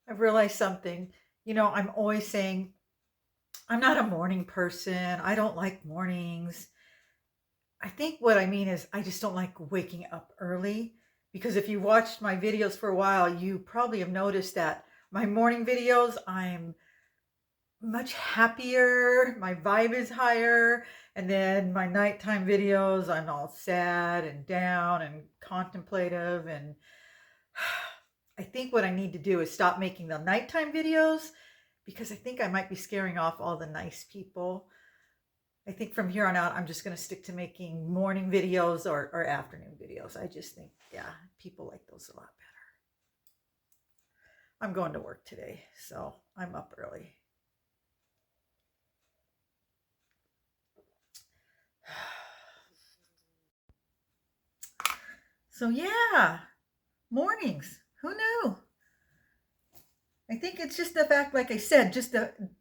I've realized something. I'm always saying I'm not a morning person. I don't like mornings. I think what I mean is I just don't like waking up early because if you watched my videos for a while, you probably have noticed that my morning videos, I'm much happier, my vibe is higher, and then my nighttime videos, I'm all sad and down and contemplative and I think what I need to do is stop making the nighttime videos because I think I might be scaring off all the nice people. I think from here on out, I'm just going to stick to making morning videos or afternoon videos. I just think, yeah, people like those a lot better. I'm going to work today, so I'm up early. So, yeah, mornings. Who knew? I think it's just the fact, like I said,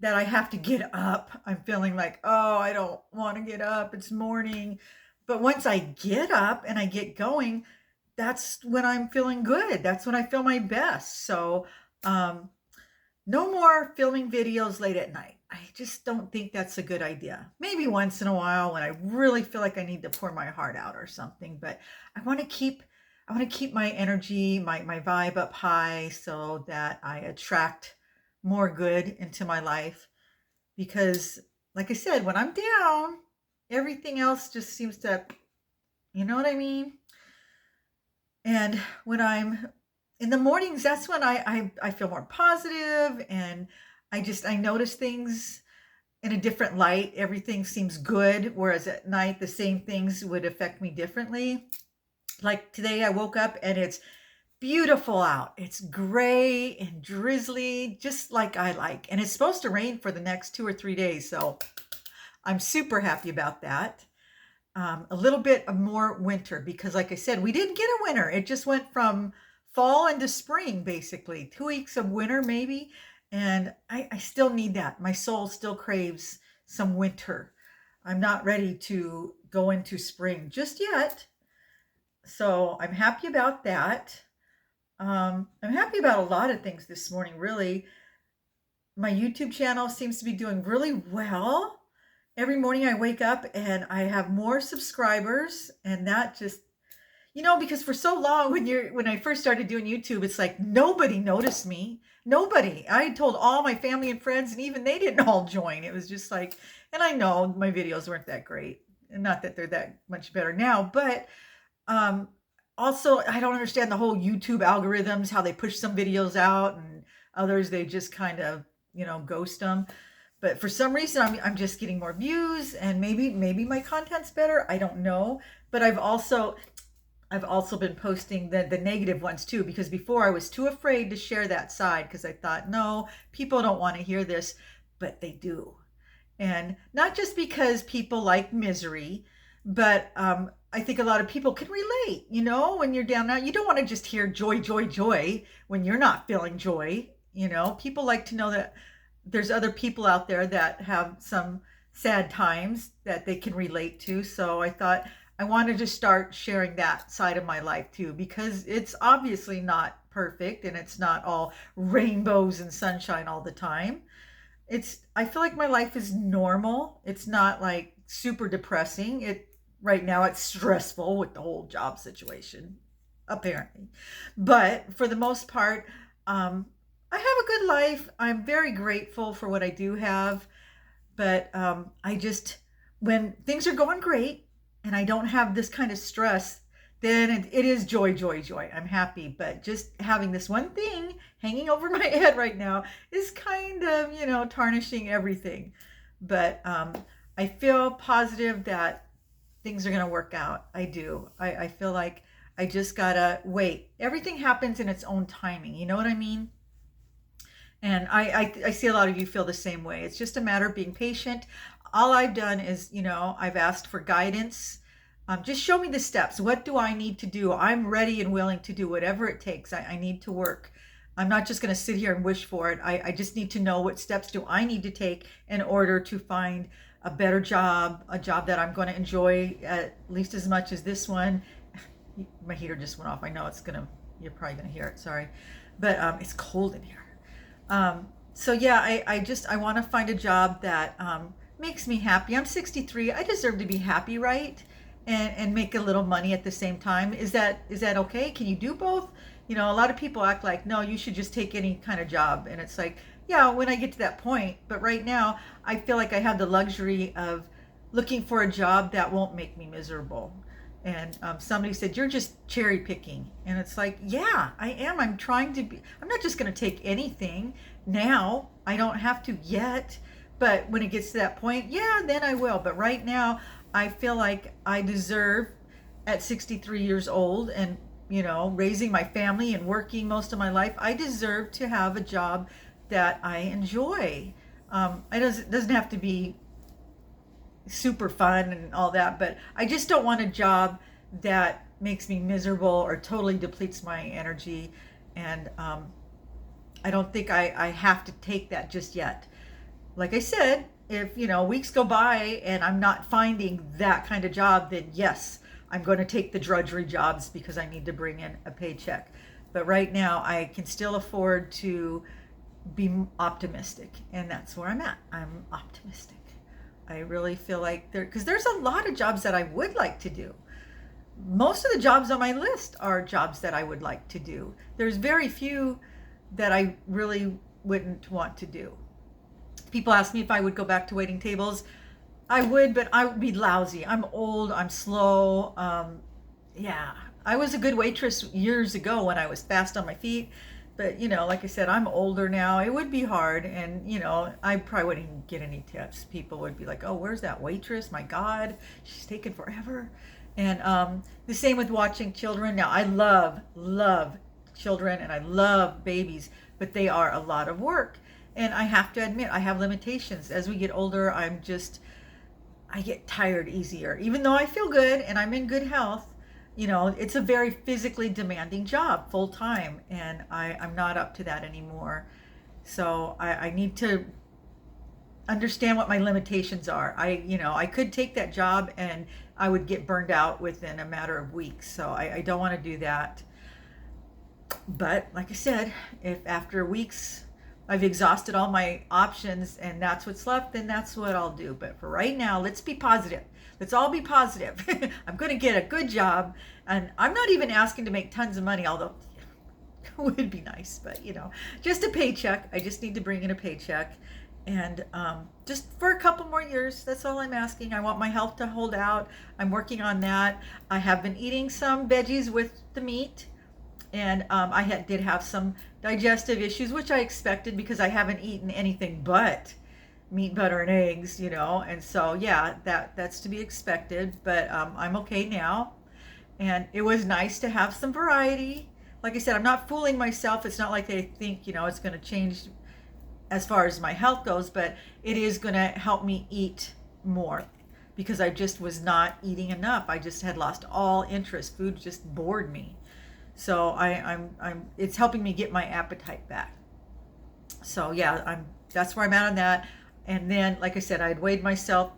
that I have to get up. I'm feeling like, oh, I don't want to get up. It's morning. But once I get up and I get going, that's when I'm feeling good. That's when I feel my best. So, um, no more filming videos late at night. I just don't think that's a good idea. Maybe once in a while when I really feel like I need to pour my heart out or something, but I want to keep I want to keep my energy, my vibe up high so that I attract more good into my life because like I said, when I'm down, everything else just seems to, you know what I mean? And when I'm in the mornings, that's when I feel more positive and I notice things in a different light. Everything seems good, whereas at night the same things would affect me differently. Like today I woke up and it's beautiful out. It's gray and drizzly, just like I like. And it's supposed to rain for the next 2 or 3 days. So I'm super happy about that. A little bit of more winter because, like I said, we didn't get a winter. It just went from fall into spring, basically. 2 weeks of winter, maybe. And I still need that. My soul still craves some winter. I'm not ready to go into spring just yet. So I'm happy about that. I'm happy about a lot of things this morning, really. My YouTube channel seems to be doing really well. Every morning I wake up and I have more subscribers, and that just, because for so long when I first started doing YouTube, it's like nobody noticed me. Nobody. I told all my family and friends, and even they didn't all join. It was just like, and I know my videos weren't that great, and not that they're that much better now, but um, also I don't understand the whole YouTube algorithms, how they push some videos out and others they just kind of ghost them. But for some reason, I'm just getting more views, and maybe my content's better. I don't know, but I've also been posting the negative ones too because before I was too afraid to share that side because I thought no, people don't want to hear this, but they do. And not just because people like misery, but I think a lot of people can relate. When you're down now, you don't want to just hear joy, joy, joy when you're not feeling joy. People like to know that there's other people out there that have some sad times that they can relate to. So I thought I wanted to start sharing that side of my life too, because it's obviously not perfect and it's not all rainbows and sunshine all the time. I feel like my life is normal. It's not like super depressing. Right now it's stressful with the whole job situation, apparently. But for the most part, I have a good life. I'm very grateful for what I do have. But I just, when things are going great and I don't have this kind of stress, then it is joy, joy, joy. I'm happy. But just having this one thing hanging over my head right now is kind of, tarnishing everything. But I feel positive that things are going to work out. I do. I feel like I just got to wait. Everything happens in its own timing. You know what I mean? And I see a lot of you feel the same way. It's just a matter of being patient. All I've done is, I've asked for guidance. Just show me the steps. What do I need to do? I'm ready and willing to do whatever it takes. I need to work. I'm not just going to sit here and wish for it. I just need to know what steps do I need to take in order to find a better job, a job that I'm going to enjoy at least as much as this one. My heater just went off. I know you're probably going to hear it. Sorry. But it's cold in here. So yeah, I want to find a job that makes me happy. I'm 63. I deserve to be happy, right? And make a little money at the same time. Is that okay? Can you do both? A lot of people act like, no, you should just take any kind of job. And it's like, yeah, when I get to that point. But right now, I feel like I have the luxury of looking for a job that won't make me miserable. And somebody said, you're just cherry picking. And it's like, yeah, I am. I'm trying to be, I'm not just going to take anything now. I don't have to yet. But when it gets to that point, yeah, then I will. But right now, I feel like I deserve at 63 years old and, raising my family and working most of my life, I deserve to have a job that I enjoy. It doesn't have to be super fun and all that, but I just don't want a job that makes me miserable or totally depletes my energy. And I don't think I have to take that just yet. Like I said, if weeks go by and I'm not finding that kind of job, then yes, I'm going to take the drudgery jobs because I need to bring in a paycheck. But right now, I can still afford to be optimistic, and that's where I'm at. I'm optimistic. I really feel like because there's a lot of jobs that I would like to do. Most of the jobs on my list are jobs that I would like to do. There's very few that I really wouldn't want to do. People ask me if I would go back to waiting tables. I would, but I would be lousy. I'm old. I'm slow. Yeah, I was a good waitress years ago when I was fast on my feet. But, like I said, I'm older now. It would be hard. And, I probably wouldn't even get any tips. People would be like, oh, where's that waitress? My God, she's taking forever. And the same with watching children. Now, I love children and I love babies, but they are a lot of work. And I have to admit, I have limitations. As we get older, I get tired easier. Even though I feel good and I'm in good health, it's a very physically demanding job full time, and I'm not up to that anymore. So I need to understand what my limitations are. I could take that job and I would get burned out within a matter of weeks. So I don't want to do that. But like I said, if after weeks I've exhausted all my options and that's what's left, then that's what I'll do. But for right now, let's be positive. Let's all be positive. I'm going to get a good job, and I'm not even asking to make tons of money, although it would be nice, but just a paycheck. I just need to bring in a paycheck, and just for a couple more years. That's all I'm asking. I want my health to hold out. I'm working on that. I have been eating some veggies with the meat, and did have some digestive issues, which I expected because I haven't eaten anything but meat, butter, and eggs, and so yeah, that's to be expected. But I'm okay now, and it was nice to have some variety. Like I said, I'm not fooling myself. It's not like they think it's going to change as far as my health goes, but it is going to help me eat more because I just was not eating enough. I just had lost all interest. Food just bored me. So it's helping me get my appetite back. So yeah, that's where I'm at on that. And then, like I said, I'd weighed myself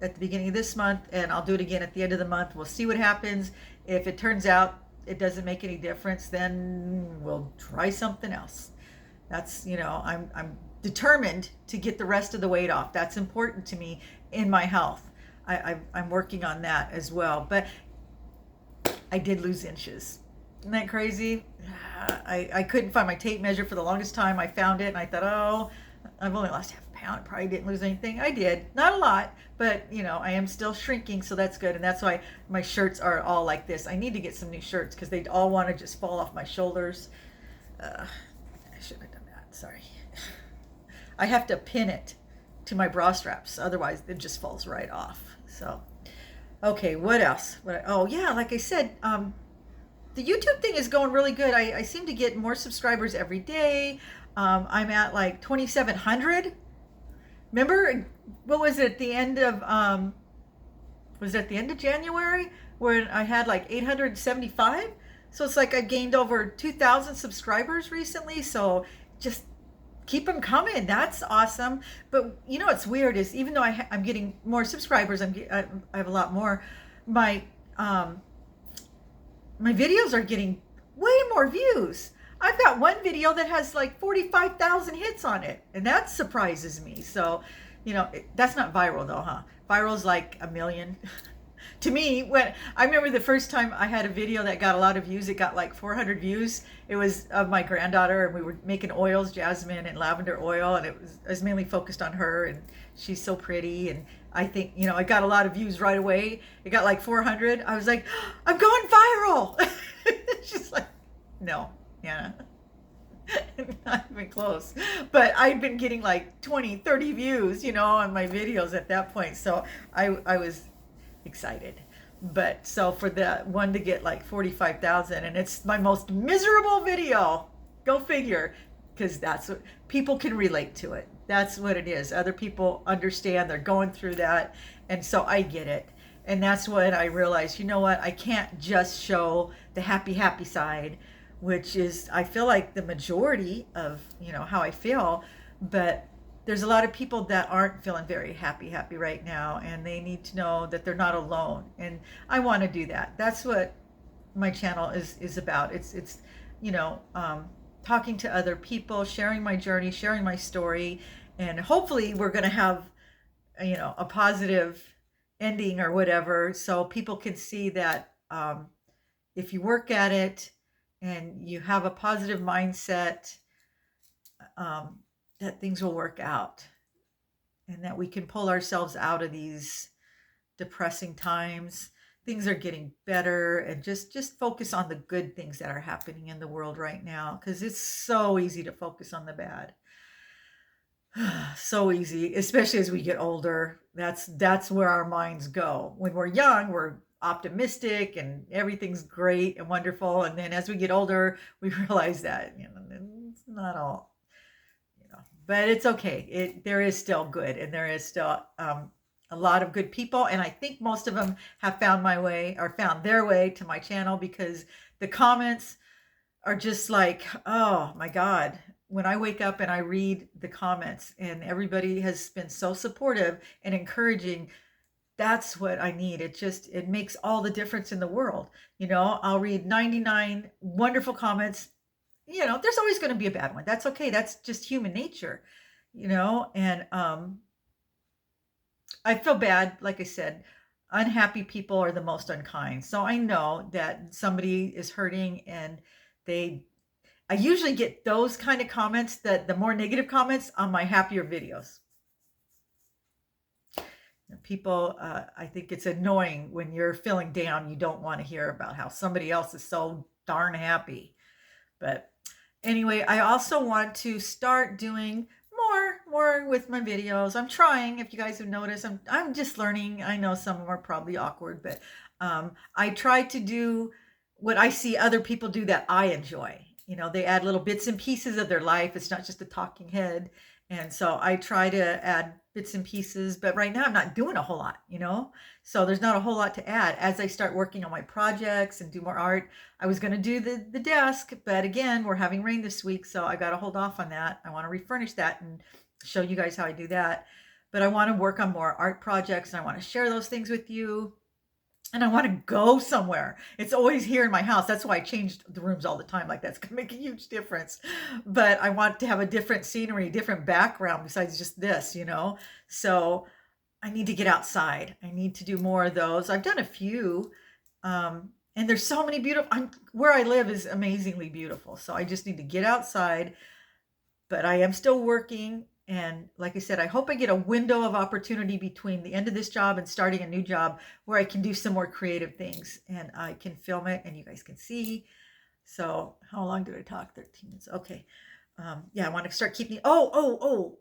at the beginning of this month, and I'll do it again at the end of the month. We'll see what happens. If it turns out it doesn't make any difference, then we'll try something else. That's, I'm determined to get the rest of the weight off. That's important to me in my health. I'm working on that as well. But I did lose inches. Isn't that crazy? I couldn't find my tape measure for the longest time. I found it and I thought, oh, I've only lost half a pound. Probably didn't lose anything. I did. Not a lot, but I am still shrinking, so that's good. And that's why my shirts are all like this. I need to get some new shirts because they all want to just fall off my shoulders. I shouldn't have done that. Sorry. I have to pin it to my bra straps. Otherwise, it just falls right off. So, okay, what else? Oh, yeah, like I said, the YouTube thing is going really good. I seem to get more subscribers every day. I'm at like 2,700. Remember, what was it at the end of was it at the end of January when I had like 875? So it's like I gained over 2,000 subscribers recently. So just keep them coming. That's awesome. But what's weird is even though I'm getting more subscribers, I have a lot more. My videos are getting way more views. I've got one video that has like 45,000 hits on it, and that surprises me. So, that's not viral though, huh? Viral's like a million. To me, when I remember the first time I had a video that got a lot of views, it got like 400 views. It was of my granddaughter, and we were making oils, jasmine and lavender oil, and I was mainly focused on her, and she's so pretty. And I think, it got a lot of views right away. It got like 400. I was like, I'm going viral. She's like, no, Anna. Not even close. But I'd been getting like 20, 30 views, on my videos at that point. So I was excited. But so for the one to get like 45,000, and it's my most miserable video, go figure, because that's what people can relate to it. That's what it is. Other people understand, they're going through that. And so I get it. And that's when I realized, you know what? I can't just show the happy, happy side, which is, I feel like the majority of, how I feel. But there's a lot of people that aren't feeling very happy right now, and they need to know that they're not alone. And I want to do that. That's what my channel is about. It's talking to other people, sharing my journey, sharing my story, and hopefully we're going to have a positive ending or whatever, so people can see that if you work at it and you have a positive mindset, that things will work out, and that we can pull ourselves out of these depressing times. Things are getting better, and just focus on the good things that are happening in the world right now, because it's so easy to focus on the bad. So easy, especially as we get older. That's where our minds go. When we're young, we're optimistic and everything's great and wonderful, and then as we get older, we realize that it's not all, but it's okay. There is still good, and there is still a lot of good people, and I think most of them have found my way, or found their way to my channel, because the comments are just like, oh my God. When I wake up and I read the comments, and everybody has been so supportive and encouraging, that's what I need. It makes all the difference in the world. I'll read 99 wonderful comments. There's always going to be a bad one. That's okay. That's just human nature, and I feel bad. Like I said, unhappy people are the most unkind. So I know that somebody is hurting, and I usually get those kind of comments, that the more negative comments, on my happier videos. People, I think it's annoying when you're feeling down. You don't want to hear about how somebody else is so darn happy. But anyway, I also want to start doing more with my videos. I'm trying. If you guys have noticed, I'm just learning. I know some of them are probably awkward, but I try to do what I see other people do that I enjoy. They add little bits and pieces of their life. It's not just a talking head. And so I try to add bits and pieces, but right now I'm not doing a whole lot, so there's not a whole lot to add. As I start working on my projects and do more art, I was going to do the desk, but again, we're having rain this week, so I got to hold off on that. I want to refurnish that and show you guys how I do that. But I want to work on more art projects, and I want to share those things with you. And I want to go somewhere. It's always here in my house. That's why I changed the rooms all the time. Like, that's going to make a huge difference. But I want to have a different scenery, different background besides just this, So I need to get outside. I need to do more of those. I've done a few. And there's so many beautiful, where I live is amazingly beautiful. So I just need to get outside. But I am still working. And like I said, I hope I get a window of opportunity between the end of this job and starting a new job, where I can do some more creative things, and I can film it and you guys can see. So how long did I talk? 13 minutes. Okay. Yeah, I want to start keeping,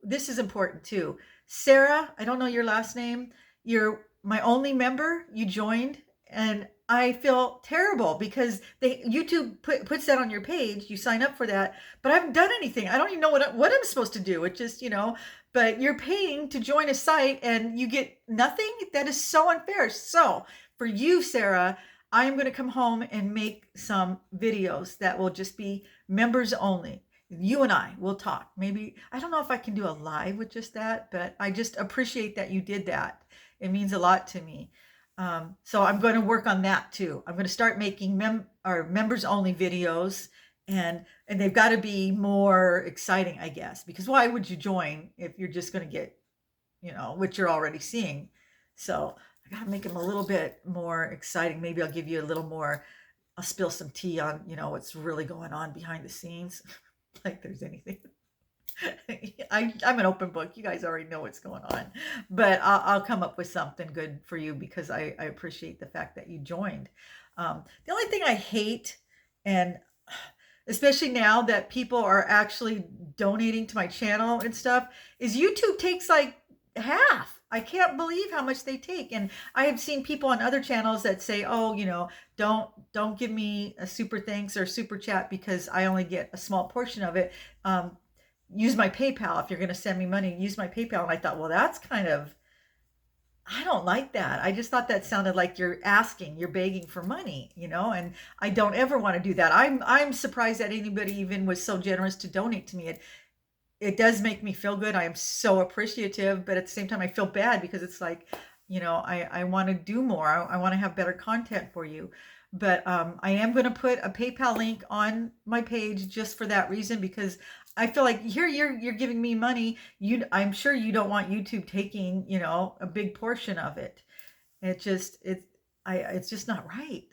this is important too. Sarah, I don't know your last name. You're my only member. You joined, and I feel terrible because YouTube puts that on your page. You sign up for that, but I haven't done anything. I don't even know what I'm supposed to do. It just, but you're paying to join a site and you get nothing. That is so unfair. So for you, Sarah, I'm going to come home and make some videos that will just be members only. You and I will talk. Maybe, I don't know if I can do a live with just that, but I just appreciate that you did that. It means a lot to me. So I'm going to work on that too. I'm going to start making members only videos, and they've got to be more exciting, I guess, because why would you join if you're just going to get, what you're already seeing? So I got to make them a little bit more exciting. Maybe I'll give you a little more. I'll spill some tea on, what's really going on behind the scenes, like there's anything. I'm an open book. You guys already know what's going on, but I'll come up with something good for you because I appreciate the fact that you joined. The only thing I hate, and especially now that people are actually donating to my channel and stuff, is YouTube takes like half. I can't believe how much they take. And I have seen people on other channels that say, "Oh, don't give me a super thanks or super chat because I only get a small portion of it. Use my PayPal if you're going to send me money. Use my PayPal." And I thought, well, that's kind of, I don't like that. I just thought that sounded like you're begging for money, and I don't ever want to do that. I'm surprised that anybody even was so generous to donate to me. It does make me feel good. I am so appreciative, but at the same time I feel bad because it's like, I want to do more. I want to have better content for you. But I am going to put a PayPal link on my page just for that reason, because I feel like here you're giving me money. I'm sure you don't want YouTube taking, a big portion of it. It's just not right.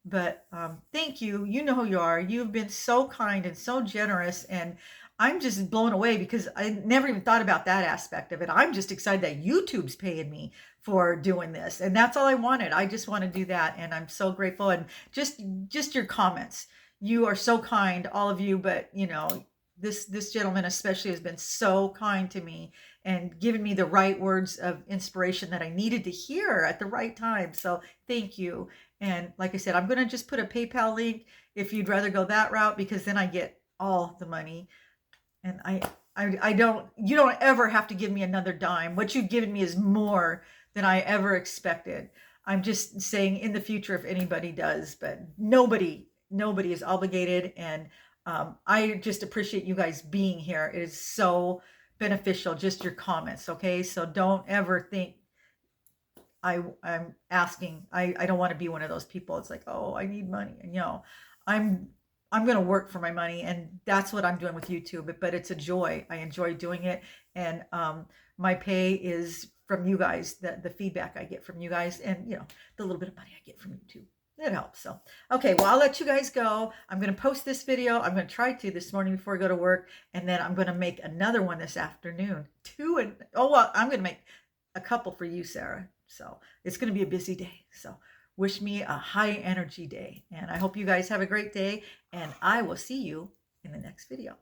But thank you. You know who you are. You've been so kind and so generous, and I'm just blown away because I never even thought about that aspect of it. I'm just excited that YouTube's paying me for doing this, and that's all I wanted. I just want to do that, and I'm so grateful. And just your comments. You are so kind, all of you, but this gentleman especially has been so kind to me and given me the right words of inspiration that I needed to hear at the right time. So thank you. And like I said, I'm going to just put a PayPal link if you'd rather go that route, because then I get all the money. And you don't ever have to give me another dime. What you've given me is more than I ever expected. I'm just saying in the future, if anybody does, but nobody is obligated. And I just appreciate you guys being here. It is so beneficial, just your comments. Okay. So don't ever think I'm asking. I don't want to be one of those people. It's like, oh, I need money. And I'm going to work for my money, and that's what I'm doing with YouTube. But it's a joy. I enjoy doing it, and my pay is from you guys. The feedback I get from you guys, and the little bit of money I get from YouTube. That helps. So, okay, well, I'll let you guys go. I'm going to post this video. I'm going to try to this morning before I go to work, and then I'm going to make another one this afternoon. I'm going to make a couple for you, Sarah. So it's going to be a busy day. So wish me a high energy day. And I hope you guys have a great day. And I will see you in the next video.